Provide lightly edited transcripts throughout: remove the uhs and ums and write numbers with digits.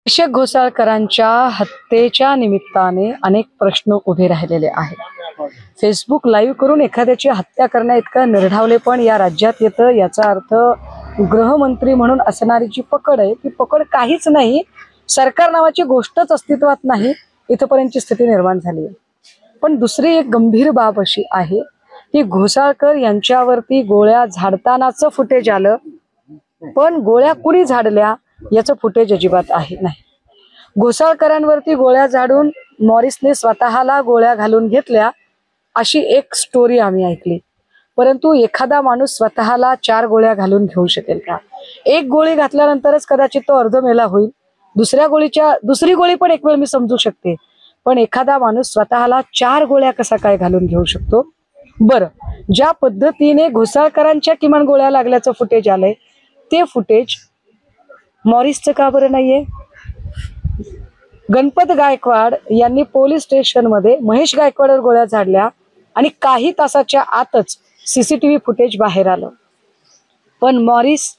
अभिषेक घोसाळकरांच्या हत्येच्या निमित्ताने अनेक प्रश्न उभे राहिलेले आहेत। फेसबुक लाईव्ह करून एखाद्याची हत्या करण्याइतका निर्धावलेपण या राज्यात येतं। याचा अर्थ गृहमंत्री म्हणून असणारी जी पकड आहे ती पकड काहीच नाही, सरकार नावाची गोष्टच अस्तित्वात नाही, इथपर्यंतची स्थिती निर्माण झाली आहे। पण दुसरी एक गंभीर बाब अशी आहे की घोसाळकर यांच्यावरती गोळ्या झाडतानाचं फुटेज आलं, पण गोळ्या कुणी झाडल्या याचं फुटेज अजिबात नाही। घोसाळकरांवरती गोळ्या झाडून मॉरिसने स्वतःला गोळ्या घालून घेतल्या अशी एक स्टोरी आम्ही ऐकली, परंतु एखादा माणूस स्वतःला 4 गोळ्या घालून घेऊ शकेल का? एक गोळी घातल्यानंतरच कदाचित तो अर्धमेला होईल, दुसरी गोळी पण एक वेळ मी समजू शकते, पण एखादा माणूस स्वतःला 4 गोळ्या कसा काय घालून घेऊ शकतो? बरं, ज्या पद्धतीने घोसाळकरांच्या किमान गोळ्या लागल्याचं फुटेज आलंय ते फुटेज मॉरिसचं का बरं नाहीये? गणपत गायकवाड यांनी पोलीस स्टेशनमध्ये महेश गायकवाडवर गोळ्या झाडल्या आणि काही तासाच्या आतच सीसीटीव्ही फुटेज बाहेर आलं, पण मॉरिस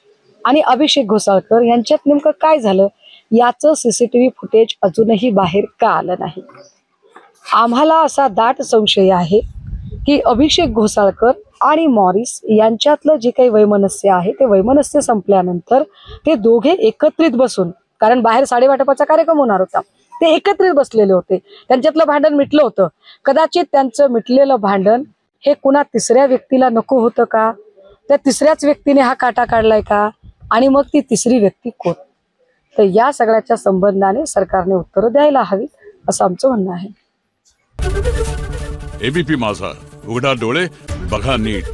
आणि अभिषेक घोसाळकर यांच्यात नेमकं काय झालं याचं सीसीटीव्ही फुटेज अजूनही बाहेर का आलं नाही? आम्हाला असा दाट संशय आहे की अभिषेक घोसाळकर आणि मॉरिस यांच्यातलं जे काही वैमनस्य आहे ते वैमनस्य संपल्यानंतर ते दोघे एकत्रित बसून, कारण बाहेर साडेवाटपाचा कार्यक्रम होणार होता, ते एकत्रित बसलेले होते, त्यांच्यातलं भांडण मिटलं होतं। कदाचित त्यांचं मिटलेलं भांडण हे कुणा तिसऱ्या व्यक्तीला नको होतं का? त्या तिसऱ्याच व्यक्तीने हा काटा काढलाय का? आणि मग ती तिसरी व्यक्ती कोण? तर या सगळ्याच्या संबंधाने सरकारने उत्तरं द्यायला हवी असं आमचं म्हणणं आहे। एबीपी माझा, उघडा डोळे बघा नीट।